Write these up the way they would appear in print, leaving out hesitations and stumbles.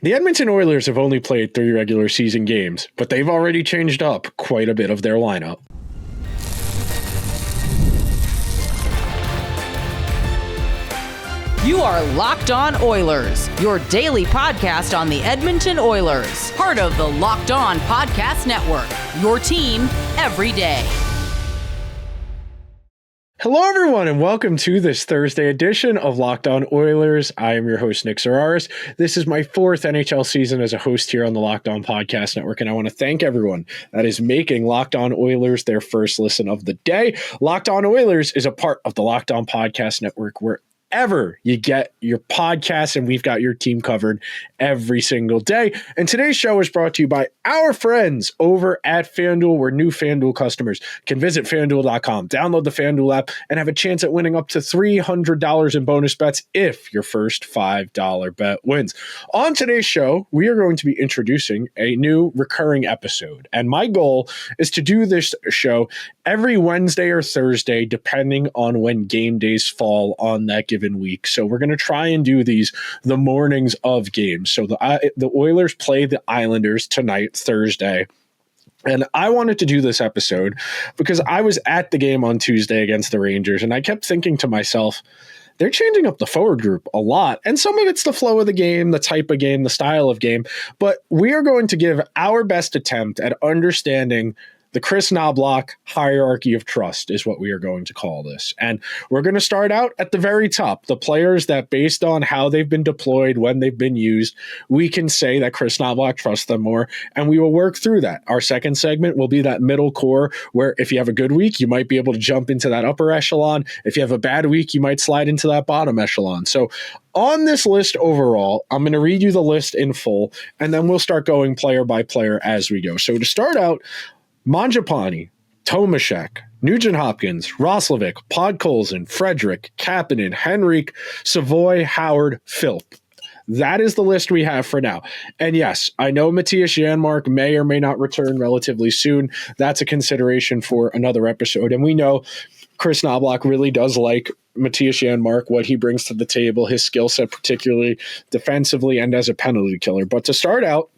The Edmonton Oilers have only played 3 regular season games, but they've already changed up quite a bit of their lineup. You are Locked On Oilers, your daily podcast on the Edmonton Oilers, part of the Locked On Podcast Network, your team every day. Hello, everyone, and welcome to this Thursday edition of Locked On Oilers. I am your host, Nick Zararis. This is my 4th NHL season as a host here on the Locked On Podcast Network, and I want to thank everyone that is making Locked On Oilers their first listen of the day. Locked On Oilers is a part of the Locked On Podcast Network, wherever you get your podcasts, and we've got your team covered every single day. And today's show is brought to you by our friends over at FanDuel, where new FanDuel customers can visit FanDuel.com, download the FanDuel app, and have a chance at winning up to $300 in bonus bets if your first $5 bet wins. On today's show, we are going to be introducing a new recurring episode, and my goal is to do this show every Wednesday or Thursday, depending on when game days fall on that given week. So we're going to try and do these the mornings of games. So the Oilers play the Islanders tonight, Thursday. And I wanted to do this episode because I was at the game on Tuesday against the Rangers, and I kept thinking to myself, they're changing up the forward group a lot. And some of it's the flow of the game, the type of game, the style of game. But we are going to give our best attempt at understanding the Kris Knoblauch hierarchy of trust is what we are going to call this. And we're going to start out at the very top, the players that, based on how they've been deployed, when they've been used, we can say that Kris Knoblauch trusts them more, and we will work through that. Our second segment will be that middle core, where if you have a good week, you might be able to jump into that upper echelon. If you have a bad week, you might slide into that bottom echelon. So on this list overall, I'm going to read you the list in full, and then we'll start going player by player as we go. So to start out, Mangiapane, Tomacek, Nugent-Hopkins, Roslovic, Podkolzin, Frederic, Kapanen, Henrique, Savoie, Howard, Philp. That is the list we have for now. And yes, I know Mattias Janmark may or may not return relatively soon. That's a consideration for another episode. And we know Kris Knoblauch really does like Mattias Janmark, what he brings to the table, his skill set, particularly defensively and as a penalty killer. But to start out,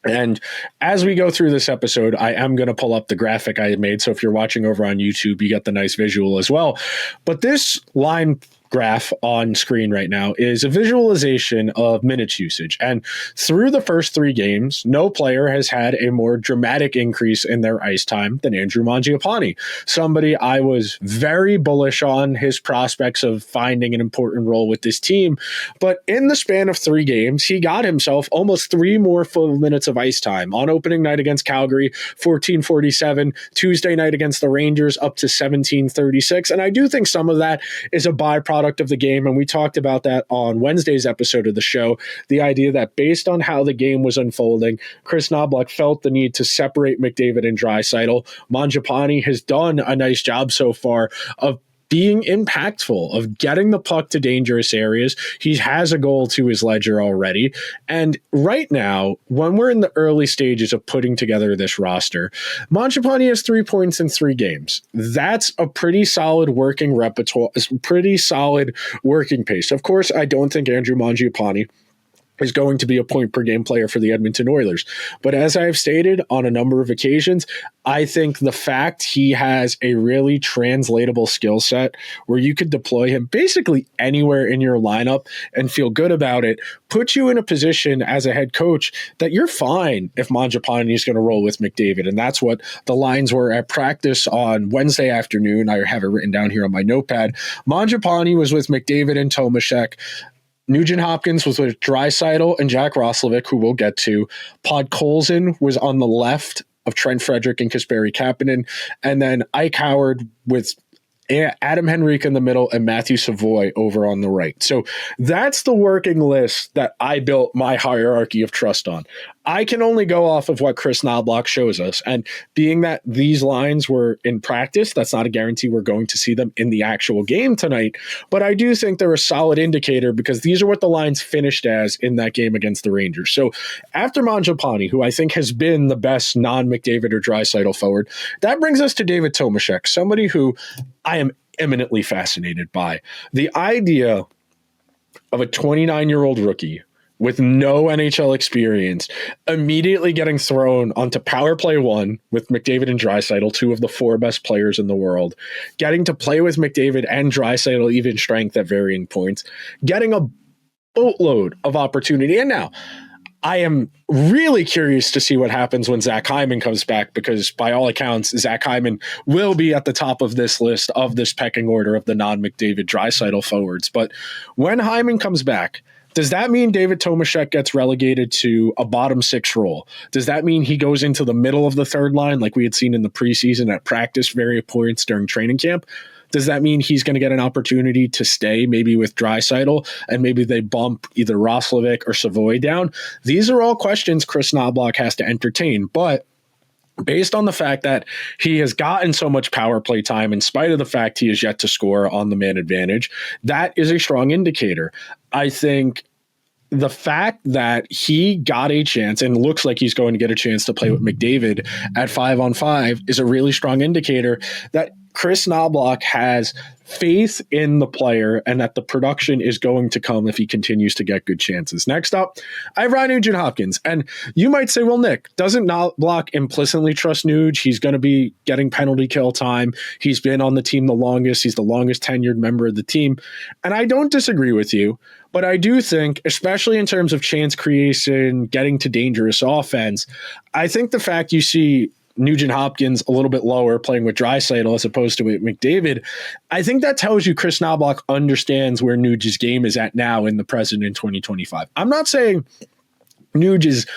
and as we go through this episode, I am going to pull up the graphic I made. So if you're watching over on YouTube, you get the nice visual as well. But this line graph on screen right now is a visualization of minutes usage. And through the first 3 games, no player has had a more dramatic increase in their ice time than Andrew Mangiapane, somebody I was very bullish on his prospects of finding an important role with this team. But in the span of 3 games, he got himself almost 3 more full minutes of ice time. On opening night against Calgary, 14:47, Tuesday night against the Rangers, up to 17:36. And I do think some of that is a byproduct of the game, and we talked about that on Wednesday's episode of the show, the idea that based on how the game was unfolding, Kris Knoblauch felt the need to separate McDavid and Draisaitl. Mangiapane has done a nice job so far of being impactful, of getting the puck to dangerous areas. He has a goal to his ledger already. And right now, when we're in the early stages of putting together this roster, Mangiapane has 3 points in 3 games. That's a pretty solid working repertoire, pretty solid working pace. Of course, I don't think Andrew Mangiapane is going to be a point per game player for the Edmonton Oilers. But as I have stated on a number of occasions, I think the fact he has a really translatable skill set where you could deploy him basically anywhere in your lineup and feel good about it, puts you in a position as a head coach that you're fine if Mangiapane is going to roll with McDavid. And that's what the lines were at practice on Wednesday afternoon. I have it written down here on my notepad. Mangiapane was with McDavid and Tomacek. Nugent-Hopkins was with Draisaitl and Jack Roslovic, who we'll get to. Podkolzin was on the left of Trent Frederic and Kasperi Kapanen. And then Ike Howard with Adam Henrique in the middle and Matthew Savoie over on the right. So that's the working list that I built my hierarchy of trust on. I can only go off of what Kris Knoblauch shows us. And being that these lines were in practice, that's not a guarantee we're going to see them in the actual game tonight. But I do think they're a solid indicator because these are what the lines finished as in that game against the Rangers. So after Mangiapane, who I think has been the best non-McDavid or Draisaitl forward, that brings us to David Tomacek, somebody who I am eminently fascinated by. The idea of a 29-year-old rookie with no NHL experience, immediately getting thrown onto power play one with McDavid and Draisaitl, two of the four best players in the world, getting to play with McDavid and Draisaitl even strength at varying points, getting a boatload of opportunity. And now I am really curious to see what happens when Zach Hyman comes back, because by all accounts, Zach Hyman will be at the top of this list, of this pecking order of the non-McDavid Draisaitl forwards. But when Hyman comes back, does that mean David Tomacek gets relegated to a bottom six role? Does that mean he goes into the middle of the third line like we had seen in the preseason at practice various points during training camp? Does that mean he's going to get an opportunity to stay maybe with Draisaitl and maybe they bump either Roslovic or Savoie down? These are all questions Kris Knoblauch has to entertain, but based on the fact that he has gotten so much power play time in spite of the fact he is yet to score on the man advantage, that is a strong indicator. I think the fact that he got a chance and looks like he's going to get a chance to play with McDavid at 5-on-5 is a really strong indicator that Kris Knoblauch has faith in the player and that the production is going to come if he continues to get good chances. Next up, I have Nugent-Hopkins. And you might say, well, Nick, doesn't Knoblauch implicitly trust Nuge? He's going to be getting penalty kill time. He's been on the team the longest. He's the longest tenured member of the team. And I don't disagree with you, but I do think, especially in terms of chance creation, getting to dangerous offense, I think the fact you see Nugent-Hopkins a little bit lower playing with Draisaitl as opposed to with McDavid, I think that tells you Kris Knoblauch understands where Nuge's game is at now in the present in 2025. I'm not saying Nuge is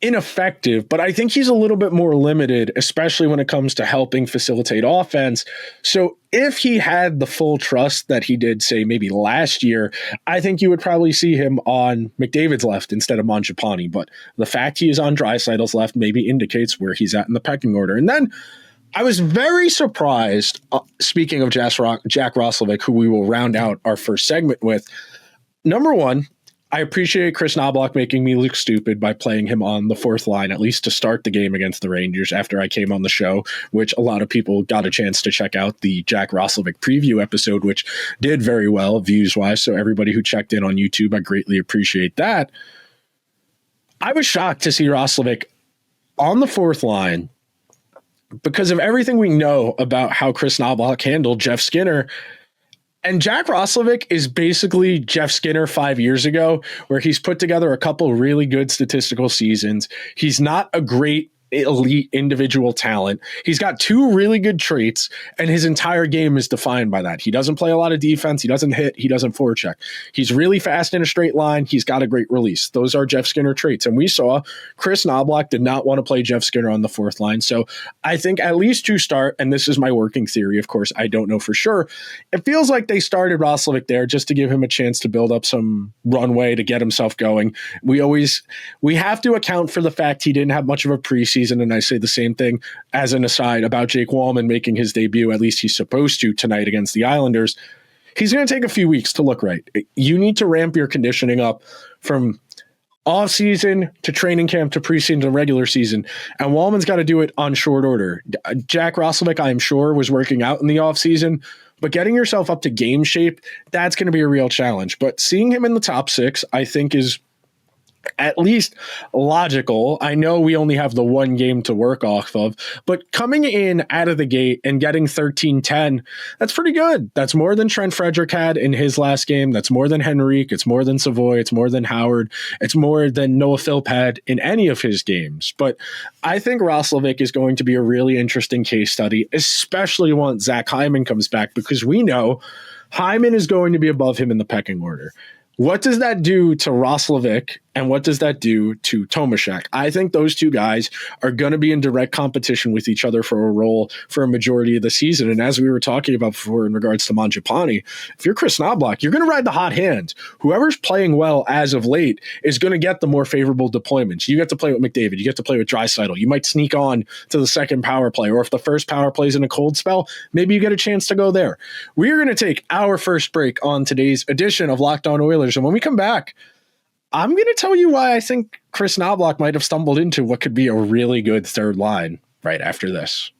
ineffective, but I think he's a little bit more limited, especially when it comes to helping facilitate offense. So if he had the full trust that he did, say, maybe last year, I think you would probably see him on McDavid's left instead of Mangiapane. But the fact he is on Draisaitl's left maybe indicates where he's at in the pecking order. And then I was very surprised, speaking of Jack Roslovic, who we will round out our first segment with. Number one, I appreciate Kris Knoblauch making me look stupid by playing him on the fourth line, at least to start the game against the Rangers after I came on the show, which a lot of people got a chance to check out the Jack Roslovic preview episode, which did very well views-wise. So everybody who checked in on YouTube, I greatly appreciate that. I was shocked to see Roslovic on the fourth line because of everything we know about how Kris Knoblauch handled Jeff Skinner. And Jack Roslovic is basically Jeff Skinner 5 years ago, where he's put together a couple really good statistical seasons. He's not a great elite individual talent. He's got two really good traits, and his entire game is defined by that. He doesn't play a lot of defense. He doesn't hit. He doesn't forecheck. He's really fast in a straight line. He's got a great release. Those are Jeff Skinner traits. And we saw Kris Knoblauch did not want to play Jeff Skinner on the fourth line. So I think at least to start, and this is my working theory, of course, I don't know for sure, it feels like they started Roslovic there just to give him a chance to build up some runway to get himself going. We have to account for the fact he didn't have much of a preseason. And I say the same thing as an aside about Jake Wallman making his debut, at least he's supposed to tonight against the Islanders. He's going to take a few weeks to look right. You need to ramp your conditioning up from off-season to training camp to preseason to regular season. And Wallman's got to do it on short order. Jack Roslovic, I am sure, was working out in the off-season, but getting yourself up to game shape, that's going to be a real challenge. But seeing him in the top six, I think is at least logical. I know we only have the one game to work off of, but coming in out of the gate and getting 13-10, that's pretty good. That's more than Trent Frederic had in his last game. That's more than Henrique. It's more than Savoie. It's more than Howard. It's more than Noah Philp had in any of his games. But I think Roslovic is going to be a really interesting case study, especially once Zach Hyman comes back, because we know Hyman is going to be above him in the pecking order. What does that do to Roslovic and what does that do to Tomacek? I think those two guys are going to be in direct competition with each other for a role for a majority of the season. And as we were talking about before in regards to Mangiapane, if you're Kris Knoblauch, you're going to ride the hot hand. Whoever's playing well as of late is going to get the more favorable deployments. You get to play with McDavid. You get to play with Draisaitl. You might sneak on to the second power play, or if the first power play is in a cold spell, maybe you get a chance to go there. We are going to take our first break on today's edition of Locked On Oilers. And when we come back, I'm going to tell you why I think Kris Knoblauch might have stumbled into what could be a really good third line right after this.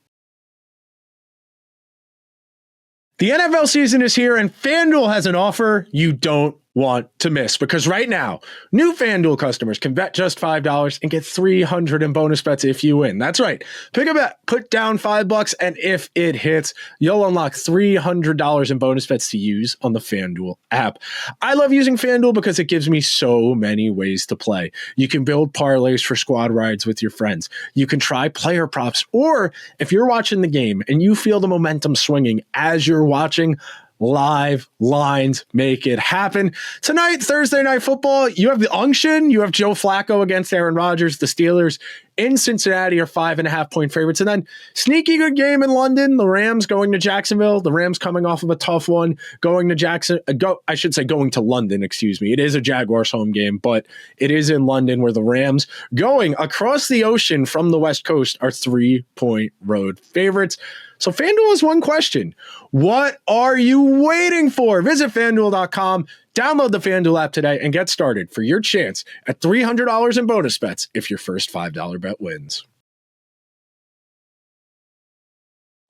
The NFL season is here, and FanDuel has an offer you don't want to miss, because right now, new FanDuel customers can bet just $5 and get $300 in bonus bets if you win. That's right. Pick a bet, put down $5, and if it hits, you'll unlock $300 in bonus bets to use on the FanDuel app. I love using FanDuel because it gives me so many ways to play. You can build parlays for squad rides with your friends. You can try player props, or if you're watching the game and you feel the momentum swinging as you're watching, live lines make it happen. Tonight, Thursday Night Football, you have the unction. You have Joe Flacco against Aaron Rodgers. The Steelers in Cincinnati are 5.5-point favorites. And then sneaky good game in London. The Rams going to Jacksonville. The Rams coming off of a tough one, going to London, excuse me. It is a Jaguars home game, but it is in London, where the Rams, going across the ocean from the West Coast, are 3-point road favorites. So FanDuel has one question. What are you waiting for? Visit FanDuel.com, download the FanDuel app today, and get started for your chance at $300 in bonus bets if your first $5 bet wins.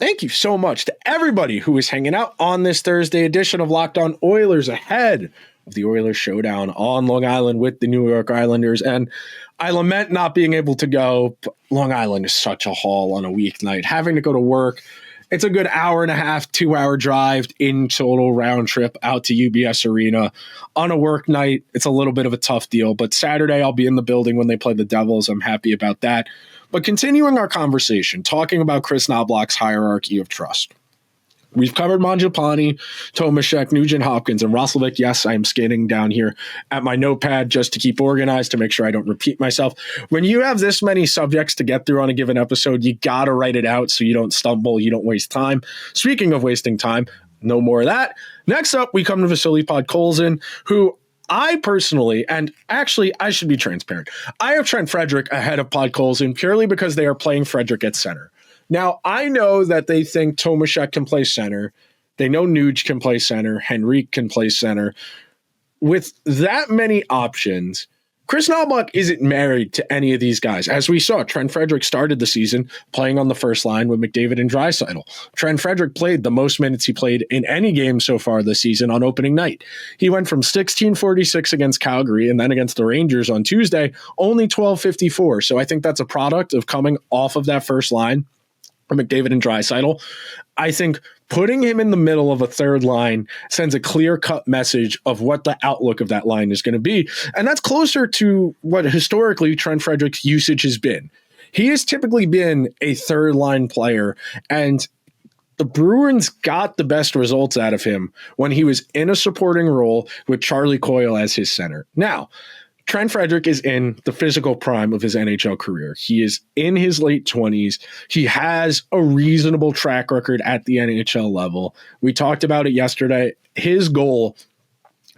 Thank you so much to everybody who is hanging out on this Thursday edition of Locked On Oilers ahead of the Oilers showdown on Long Island with the New York Islanders. And I lament not being able to go. Long Island is such a haul on a weeknight. Having to go to work, it's a good hour and a half, 2-hour drive in total round trip out to UBS Arena. On a work night, it's a little bit of a tough deal. But Saturday, I'll be in the building when they play the Devils. I'm happy about that. But continuing our conversation, talking about Kris Knoblauch's hierarchy of trust. We've covered Mangiapane, Tomacek, Nugent-Hopkins, and Vasily. Yes, I am scanning down here at my notepad just to keep organized, to make sure I don't repeat myself. When you have this many subjects to get through on a given episode, you got to write it out so you don't stumble, you don't waste time. Speaking of wasting time, no more of that. Next up, we come to Vasily Podkolzin, who I personally, and actually I should be transparent, I have Trent Frederic ahead of Podkolzin purely because they are playing Frederic at center. Now, I know that they think Tomacek can play center. They know Nuge can play center. Henrique can play center. With that many options, Kris Knoblauch isn't married to any of these guys. As we saw, Trent Frederic started the season playing on the first line with McDavid and Draisaitl. Trent Frederic played the most minutes he played in any game so far this season on opening night. He went from 16:46 against Calgary, and then against the Rangers on Tuesday, only 12:54. So I think that's a product of coming off of that first line, McDavid and Draisaitl. I think putting him in the middle of a third line sends a clear-cut message of what the outlook of that line is going to be. And that's closer to what historically Trent Frederic's usage has been. He has typically been a third-line player, and the Bruins got the best results out of him when he was in a supporting role with Charlie Coyle as his center. Now, Trent Frederic is in the physical prime of his NHL career. He is in his late 20s. He has a reasonable track record at the NHL level. We talked about it yesterday. His goal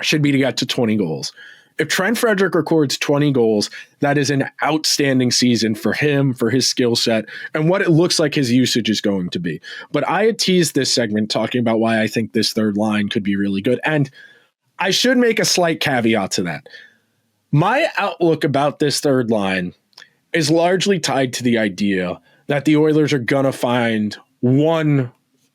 should be to get to 20 goals. If Trent Frederic records 20 goals, that is an outstanding season for him, for his skill set, and what it looks like his usage is going to be. But I had teased this segment talking about why I think this third line could be really good. And I should make a slight caveat to that. My outlook about this third line is largely tied to the idea that the Oilers are going to find one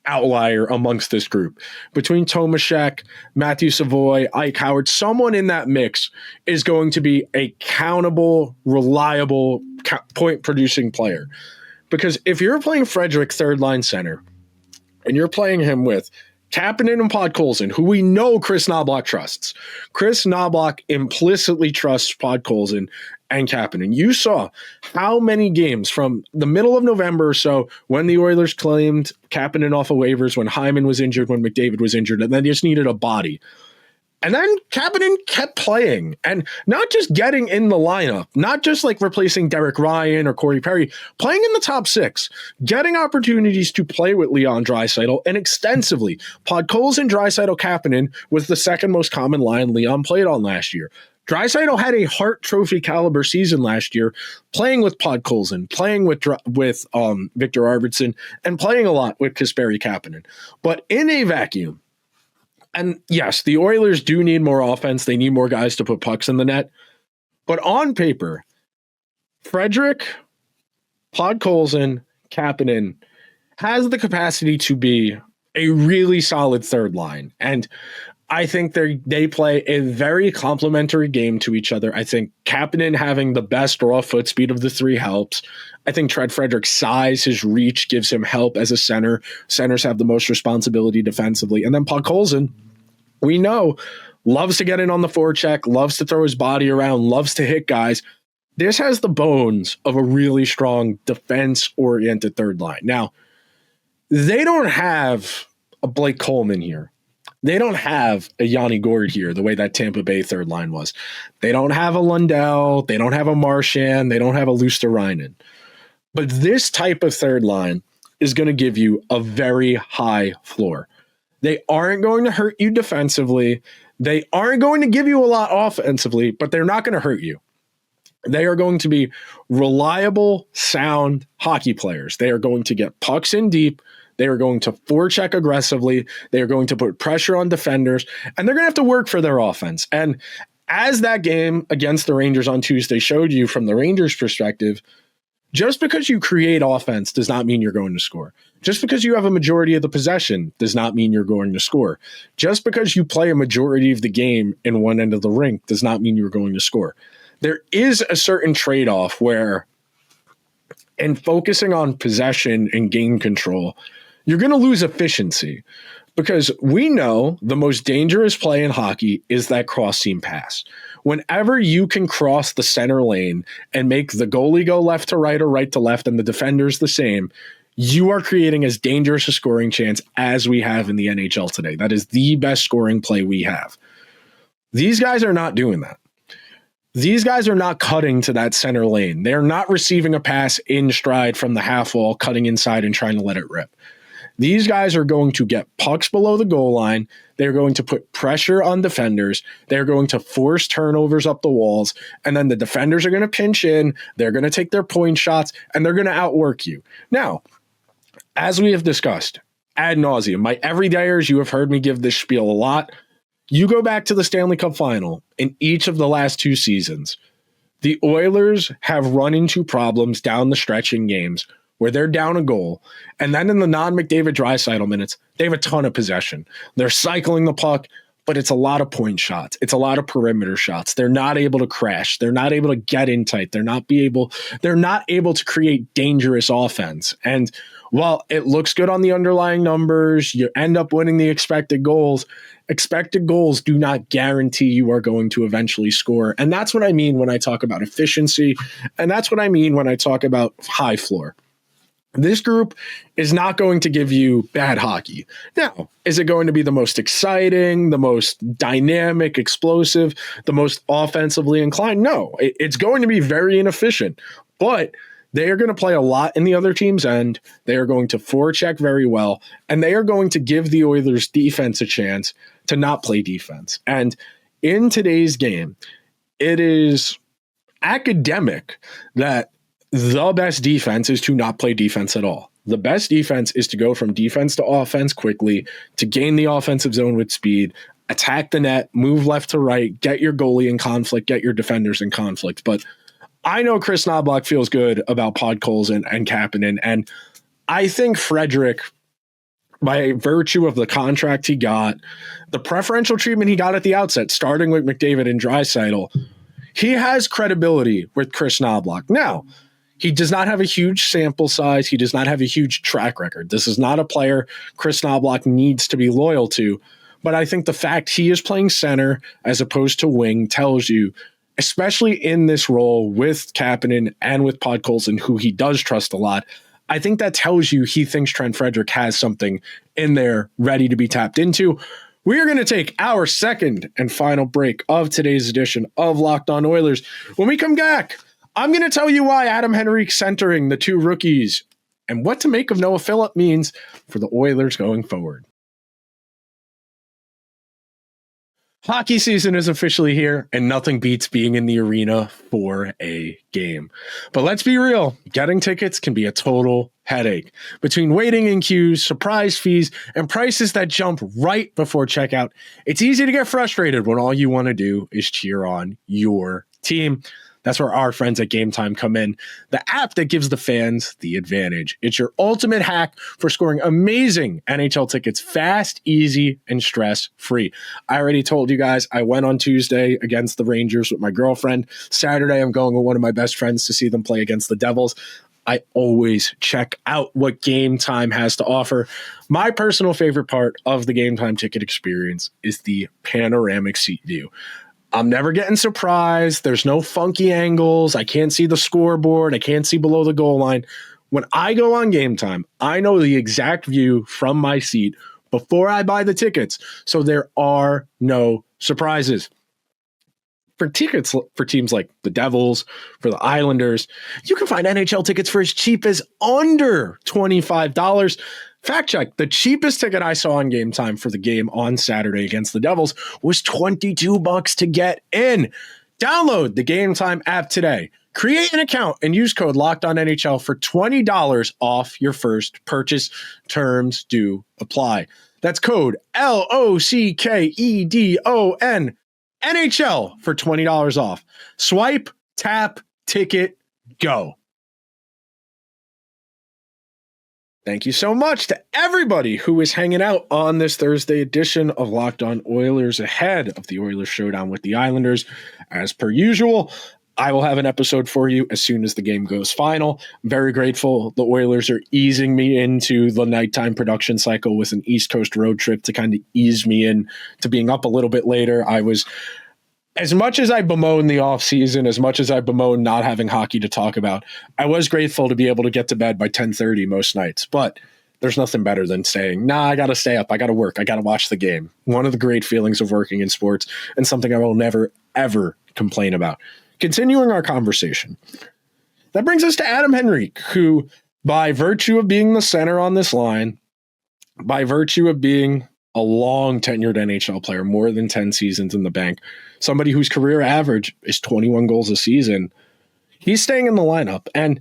outlier amongst this group. Between Tomacek, Matthew Savoie, Ike Howard, someone in that mix is going to be a countable, reliable, point-producing player. Because if you're playing Frederic third-line center, and you're playing him with Kapanen and Podkolzin, who we know Kris Knoblauch trusts. Kris Knoblauch implicitly trusts Podkolzin and Kapanen. You saw how many games from the middle of November or so when the Oilers claimed Kapanen off of waivers, when Hyman was injured, when McDavid was injured, and then just needed a body. And then Kapanen kept playing and not just getting in the lineup, not just like replacing Derek Ryan or Corey Perry, playing in the top six, getting opportunities to play with Leon Draisaitl and extensively. Podkolzin, Draisaitl, Kapanen was the second most common line Leon played on last year. Draisaitl had a Hart Trophy caliber season last year, playing with Podkolzin, playing with Victor Arvidsson, and playing a lot with Kasperi Kapanen. But in a vacuum, and yes, the Oilers do need more offense. They need more guys to put pucks in the net. But on paper, Frederic, Podkolzin, Kapanen has the capacity to be a really solid third line. And I think they play a very complementary game to each other. I think Kapanen having the best raw foot speed of the three helps. I think Trent Frederic's size, his reach gives him help as a center. Centers have the most responsibility defensively. And then Podkolzin, we know, loves to get in on the forecheck, loves to throw his body around, loves to hit guys. This has the bones of a really strong defense-oriented third line. Now, they don't have a Blake Coleman here. They don't have a Yanni Gourde here, the way that Tampa Bay third line was. They don't have a Lundell. They don't have a Marchand. They don't have a Luosterainen. But this type of third line is going to give you a very high floor. They aren't going to hurt you defensively. They aren't going to give you a lot offensively, but they're not going to hurt you. They are going to be reliable, sound hockey players. They are going to get pucks in deep. They are going to forecheck aggressively. They are going to put pressure on defenders, and they're going to have to work for their offense. And as that game against the Rangers on Tuesday showed you from the Rangers' perspective, just because you create offense does not mean you're going to score. Just because you have a majority of the possession does not mean you're going to score. Just because you play a majority of the game in one end of the rink does not mean you're going to score. There is a certain trade-off where, in focusing on possession and game control, you're going to lose efficiency, because we know the most dangerous play in hockey is that cross-seam pass. Whenever you can cross the center lane and make the goalie go left to right or right to left and the defenders the same, you are creating as dangerous a scoring chance as we have in the NHL today. That is the best scoring play we have. These guys are not doing that. These guys are not cutting to that center lane. They're not receiving a pass in stride from the half wall, cutting inside and trying to let it rip. These guys are going to get pucks below the goal line. They're going to put pressure on defenders. They're going to force turnovers up the walls. And then the defenders are going to pinch in. They're going to take their point shots, and they're going to outwork you. Now, as we have discussed ad nauseum, my everydayers, you have heard me give this spiel a lot. You go back to the Stanley Cup final in each of the last two seasons. The Oilers have run into problems down the stretch in games where they're down a goal, and then in the non-McDavid Draisaitl minutes, they have a ton of possession. They're cycling the puck, but it's a lot of point shots. It's a lot of perimeter shots. They're not able to crash. They're not able to get in tight. They're not able to create dangerous offense. And while it looks good on the underlying numbers, you end up winning the expected goals. Expected goals do not guarantee you are going to eventually score. And that's what I mean when I talk about efficiency. And that's what I mean when I talk about high floor. This group is not going to give you bad hockey. Now, is it going to be the most exciting, the most dynamic, explosive, the most offensively inclined? No, it's going to be very inefficient, but they are going to play a lot in the other team's end. They are going to forecheck very well, and they are going to give the Oilers defense a chance to not play defense. And in today's game, it is academic that the best defense is to not play defense at all. The best defense is to go from defense to offense quickly, to gain the offensive zone with speed, attack the net, move left to right, get your goalie in conflict, get your defenders in conflict. But I know Kris Knoblauch feels good about Podkolzin and Kapanen, and I think Frederic, by virtue of the contract he got, the preferential treatment he got at the outset, starting with McDavid and Draisaitl, he has credibility with Kris Knoblauch. Now, he does not have a huge sample size. He does not have a huge track record. This is not a player Kris Knoblauch needs to be loyal to. But I think the fact he is playing center as opposed to wing tells you, especially in this role with Kapanen and with Podkolzin, who he does trust a lot, I think that tells you he thinks Trent Frederic has something in there ready to be tapped into. We are going to take our second and final break of today's edition of Locked On Oilers. When we come back, I'm going to tell you why Adam Henrique centering the two rookies and what to make of Noah Phillip means for the Oilers going forward. Hockey season is officially here, and nothing beats being in the arena for a game. But let's be real, getting tickets can be a total headache. Between waiting in queues, surprise fees, and prices that jump right before checkout, it's easy to get frustrated when all you want to do is cheer on your team. That's where our friends at Game Time come in, the app that gives the fans the advantage. It's your ultimate hack for scoring amazing NHL tickets fast, easy, and stress-free. I already told you guys I went on Tuesday against the Rangers with my girlfriend. Saturday, I'm going with one of my best friends to see them play against the Devils. I always check out what Game Time has to offer. My personal favorite part of the Game Time ticket experience is the panoramic seat view. I'm never getting surprised. There's no funky angles. I can't see the scoreboard. I can't see below the goal line. When I go on Game Time, I know the exact view from my seat before I buy the tickets, so there are no surprises. For tickets for teams like the Devils, for the Islanders, you can find NHL tickets for as cheap as under $25. Fact check, the cheapest ticket I saw on Game Time for the game on Saturday against the Devils was $22 to get in. Download the Game Time app today. Create an account and use code LOCKEDONNHL for $20 off your first purchase. Terms do apply. That's code LOCKEDON NHL for $20 off. Swipe, tap, ticket, go. Thank you so much to everybody who is hanging out on this Thursday edition of Locked On Oilers ahead of the Oilers showdown with the Islanders. As per usual, I will have an episode for you as soon as the game goes final. I'm very grateful the Oilers are easing me into the nighttime production cycle with an East Coast road trip to kind of ease me in to being up a little bit later. I was, as much as I bemoan the offseason, as much as I bemoan not having hockey to talk about, I was grateful to be able to get to bed by 10:30 most nights. But there's nothing better than saying, I got to stay up. I got to work. I got to watch the game. One of the great feelings of working in sports and something I will never, ever complain about. Continuing our conversation, that brings us to Adam Henrique, who, by virtue of being the center on this line, by virtue of being a long tenured NHL player, more than 10 seasons in the bank, somebody whose career average is 21 goals a season, he's staying in the lineup. And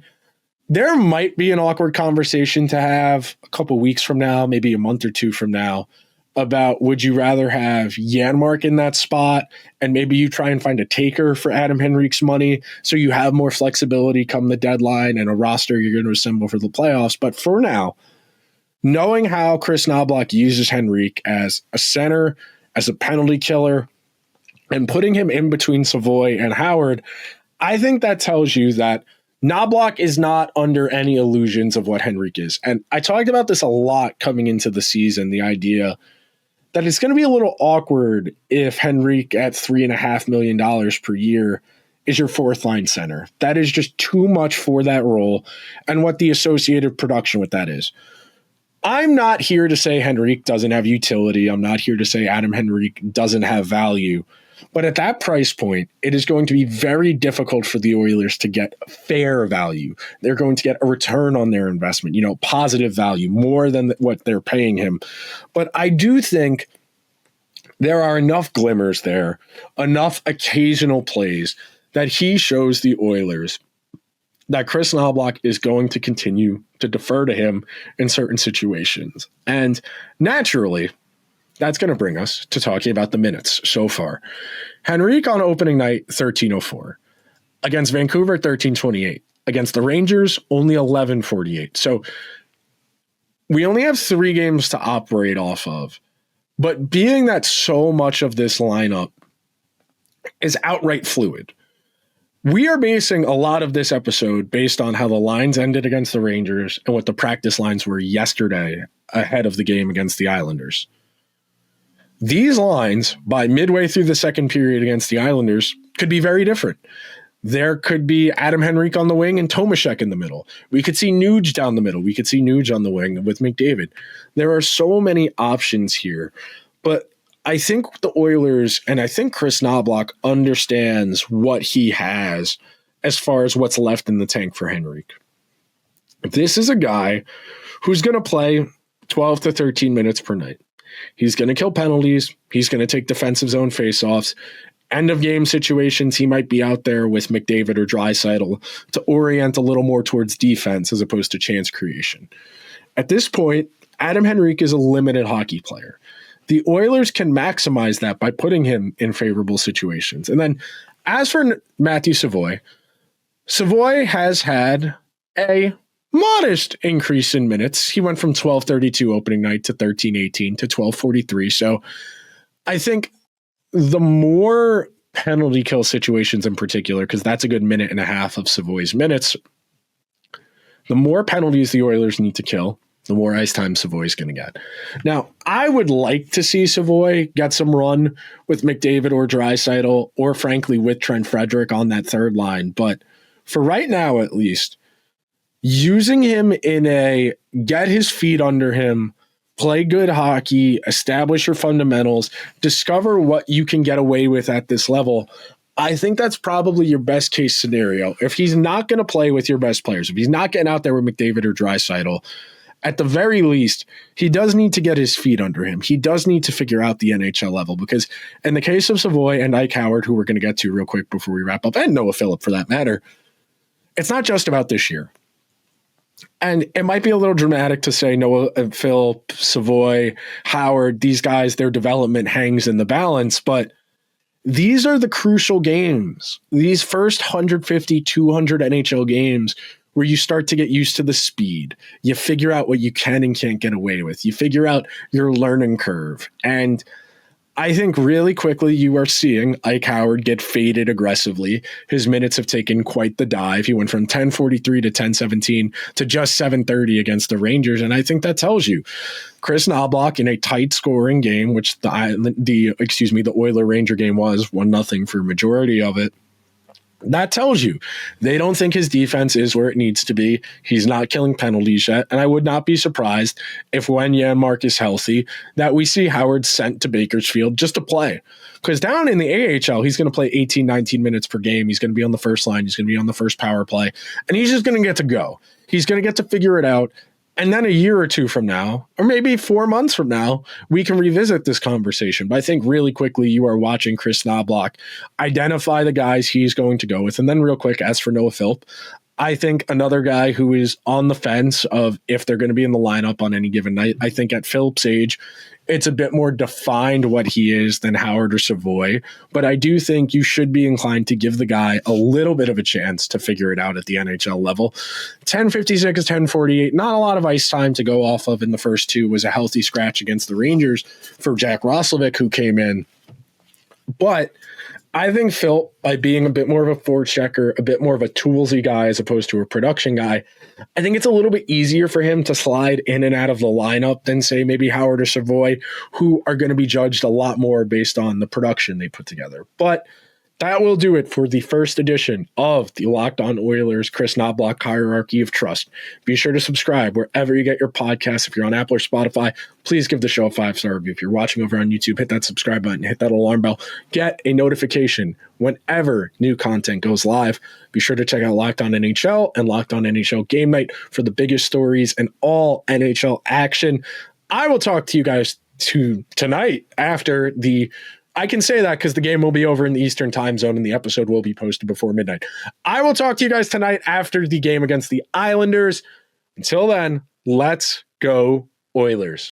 there might be an awkward conversation to have a couple weeks from now, maybe a month or two from now, about would you rather have Janmark in that spot and maybe you try and find a taker for Adam Henrique's money so you have more flexibility come the deadline and a roster you're going to assemble for the playoffs. But for now, knowing how Kris Knoblauch uses Henrique as a center, as a penalty killer, and putting him in between Savoie and Howard, I think that tells you that Knoblauch is not under any illusions of what Henrique is. And I talked about this a lot coming into the season, the idea that it's going to be a little awkward if Henrique at $3.5 million per year is your fourth line center. That is just too much for that role and what the associated production with that is. I'm not here to say Henrique doesn't have utility. I'm not here to say Adam Henrique doesn't have value. But at that price point, it is going to be very difficult for the Oilers to get fair value. They're going to get a return on their investment, positive value, more than what they're paying him. But I do think there are enough glimmers there, enough occasional plays that he shows the Oilers that Kris Knoblauch is going to continue to defer to him in certain situations. And naturally, that's going to bring us to talking about the minutes so far. Henrique on opening night, 13:04. Against Vancouver, 13:28. Against the Rangers, only 11:48. So we only have 3 games to operate off of. But being that so much of this lineup is outright fluid, we are basing a lot of this episode based on how the lines ended against the Rangers and what the practice lines were yesterday ahead of the game against the Islanders. These lines, by midway through the second period against the Islanders, could be very different. There could be Adam Henrique on the wing and Tomacek in the middle. We could see Nuge down the middle. We could see Nuge on the wing with McDavid. There are so many options here. But I think the Oilers, and I think Kris Knoblauch understands what he has as far as what's left in the tank for Henrique. This is a guy who's going to play 12 to 13 minutes per night. He's going to kill penalties. He's going to take defensive zone faceoffs. End of game situations, he might be out there with McDavid or Draisaitl to orient a little more towards defense as opposed to chance creation. At this point, Adam Henrique is a limited hockey player. The Oilers can maximize that by putting him in favorable situations. And then as for Matthew Savoie, Savoie has had a modest increase in minutes. He went from 12:32 opening night to 13:18 to 12:43. So I think the more penalty kill situations in particular, because that's a good minute and a half of Savoie's minutes, the more penalties the Oilers need to kill, the more ice time Savoie's going to get. Now, I would like to see Savoie get some run with McDavid or Draisaitl, or frankly with Trent Frederic on that third line. But for right now, at least, using him in a get his feet under him, play good hockey, establish your fundamentals, discover what you can get away with at this level, I think that's probably your best case scenario. If he's not going to play with your best players, if he's not getting out there with McDavid or Draisaitl, at the very least, he does need to get his feet under him. He does need to figure out the NHL level, because in the case of Savoie and Ike Howard, who we're going to get to real quick before we wrap up, and Noah Phillip for that matter, it's not just about this year. And it might be a little dramatic to say Noah, Phil, Savoie, Howard, these guys, their development hangs in the balance, but these are the crucial games. These first 150, 200 NHL games where you start to get used to the speed. You figure out what you can and can't get away with. You figure out your learning curve. And I think really quickly you are seeing Ike Howard get faded aggressively. His minutes have taken quite the dive. He went from 10:43 to 10:17 to just 7:30 against the Rangers. And I think that tells you Kris Knoblauch in a tight scoring game, which the Oiler Ranger game was 1-0 for majority of it. That tells you they don't think his defense is where it needs to be. He's not killing penalties yet. And I would not be surprised if when Janmark is healthy, that we see Howard sent to Bakersfield just to play. Because down in the AHL, he's going to play 18, 19 minutes per game. He's going to be on the first line. He's going to be on the first power play. And he's just going to get to go. He's going to get to figure it out. And then a year or two from now, or maybe 4 months from now, we can revisit this conversation. But I think really quickly you are watching Kris Knoblauch identify the guys he's going to go with. And then real quick, as for Noah Phillip, I think another guy who is on the fence of if they're going to be in the lineup on any given night, I think at Phillip's age, it's a bit more defined what he is than Howard or Savoie. But I do think you should be inclined to give the guy a little bit of a chance to figure it out at the NHL level. 10:56, 10:48, not a lot of ice time to go off of in the first two. Was a healthy scratch against the Rangers for Jack Roslovic, who came in. But I think Phil, by being a bit more of a forechecker, a bit more of a toolsy guy as opposed to a production guy, I think it's a little bit easier for him to slide in and out of the lineup than, say, maybe Howard or Savoie, who are going to be judged a lot more based on the production they put together. But that will do it for the first edition of the Locked On Oilers Kris Knoblauch Hierarchy of Trust. Be sure to subscribe wherever you get your podcasts. If you're on Apple or Spotify, please give the show a 5-star review. If you're watching over on YouTube, hit that subscribe button, hit that alarm bell, get a notification whenever new content goes live. Be sure to check out Locked On NHL and Locked On NHL Game Night for the biggest stories and all NHL action. I will talk to you guys tonight after the... I can say that because the game will be over in the Eastern time zone and the episode will be posted before midnight. I will talk to you guys tonight after the game against the Islanders. Until then, let's go Oilers.